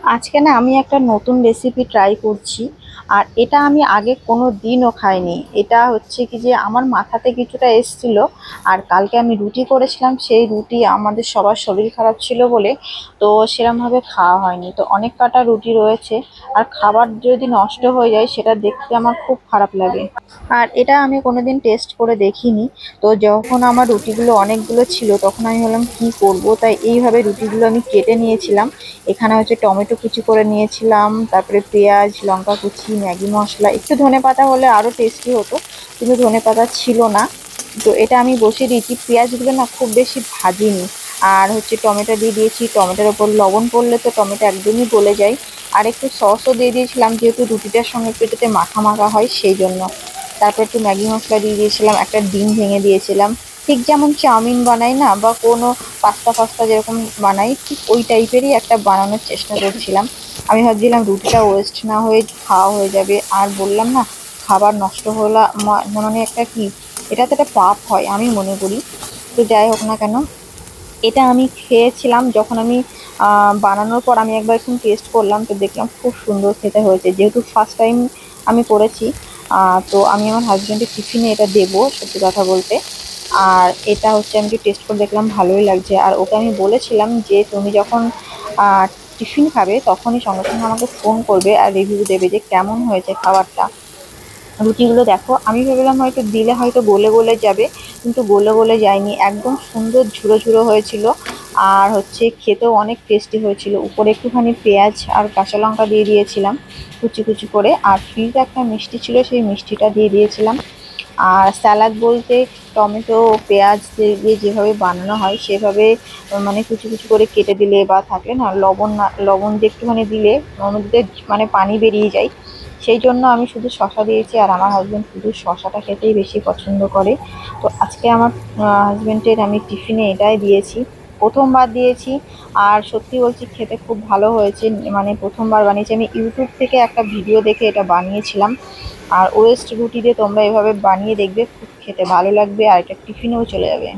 আজকে না আমি একটা নতুন রেসিপি ট্রাই করছি। আর এটা আমি আগে কোনো দিনও খাইনি। এটা হচ্ছে কি যে আমার মাথাতে কিছুটা এসছিল। আর কালকে আমি রুটি করেছিলাম, সেই রুটি আমাদের সবার শরীর খারাপ ছিল বলে তো সেরমভাবে খাওয়া হয়নি। তো অনেক কাটা রুটি রয়েছে, আর খাবার যদি নষ্ট হয়ে যায় সেটা দেখতে আমার খুব খারাপ লাগে। আর এটা আমি কোনোদিন টেস্ট করে দেখিনি। তো যখন আমার রুটিগুলো অনেকগুলো ছিল তখন আমি ভাবলাম কি করব, তাই এইভাবে রুটিগুলো আমি কেটে নিয়েছিলাম। এখানে হচ্ছে টমেটো কুচি করে নিয়েছিলাম, তারপরে পেঁয়াজ, লঙ্কা কুচি, ম্যাগি মশলা, একটু ধনেপাতা হলে আরো টেস্টি হতো, কিন্তু ধনেপাতা ছিল না। তো এটা আমি বসিয়ে দিয়েছি। পেঁয়াজগুলো না খুব বেশি ভাজিনি। আর হচ্ছে টমেটো দিয়ে দিয়েছি, টমেটোর ওপর লবণ পড়লে তো টমেটো একদমই গলে যায়। আর একটু সসও দিয়ে দিয়েছিলাম, যেহেতু রুটিটার সঙ্গে একটু যাতে মাখা মাখা হয় সেই জন্য। তারপর একটু ম্যাগি মশলা দিয়ে দিয়েছিলাম, একটা ডিম ভেঙে দিয়েছিলাম। ঠিক যেমন চাউমিন বানাই না, বা কোনো পাস্তা ফাস্তা যেরকম বানাই, ঠিক ওই টাইপেরই একটা বানানোর চেষ্টা করছিলাম। আমি ভাবছিলাম রুটিটা ওয়েস্ট না হয়ে খাওয়া হয়ে যাবে। আর বললাম না, খাবার নষ্ট হলা মানে একটা কি, এটা তো একটা পাপ হয় আমি মনে করি। তো যাই হোক না কেন, এটা আমি খেয়েছিলাম যখন আমি বানানোর পর আমি একবার একটু টেস্ট করলাম, তো দেখলাম খুব সুন্দর খেতে হয়েছে। যেহেতু ফার্স্ট টাইম আমি করেছি, তো আমি আমার হাজব্যান্ডের টিফিনে এটা দেবো, সত্যি কথা বলতে। আর এটা হচ্ছে আমি একটু টেস্ট করে দেখলাম, ভালোই লাগছে। আর ওকে আমি বলেছিলাম যে তুমি যখন আহ, টিফিন খাবে তখনই সঙ্গে সঙ্গে আমাকে ফোন করবে আর রিভিউ দেবে যে কেমন হয়েছে খাবারটা। রুটিগুলো দেখো, আমি ভেবেলাম হয়তো দিলে হয়তো গলে গলে যাবে, কিন্তু গলে গলে যায়নি, একদম সুন্দর ঝুরো ঝুরো হয়েছিল। আর হচ্ছে খেতেও অনেক টেস্টি হয়েছিল। উপরে একটুখানি পেঁয়াজ আর কাঁচা লঙ্কা দিয়ে দিয়েছিলাম কুচি কুচি করে, আর ফ্রিজে একটা মিষ্টি ছিল, সেই মিষ্টিটা দিয়ে দিয়েছিলাম। আর স্যালাড বলতে টমেটো পেঁয়াজ দিয়ে যেভাবে বানানো হয় সেভাবে, মানে কুচি কুচি করে কেটে দিলে, বা থাকলে না লবণ, না লবণ দিয়ে একটুখানি দিলে ওর মধ্যে মানে পানি বেরিয়ে যায়। সেই জন্য আমি শুধু শসা দিয়েছি, আর আমার হাজব্যান্ড শুধু শসাটা খেতেই বেশি পছন্দ করে। তো আজকে আমার হাজব্যান্ডের আমি টিফিনে এটাই দিয়েছি, প্রথমবার দিয়েছি। আর সত্যি বলছি খেতে খুব ভালো হয়েছে। মানে প্রথমবার বানিয়েছি আমি, ইউটিউব থেকে একটা ভিডিও দেখে এটা বানিয়েছিলাম। আর ওয়েস্ট রুটি দিয়ে তোমরা এভাবে বানিয়ে দেখবে, খুব খেতে ভালো লাগবে, আর এটা টিফিনেও চলে যাবে।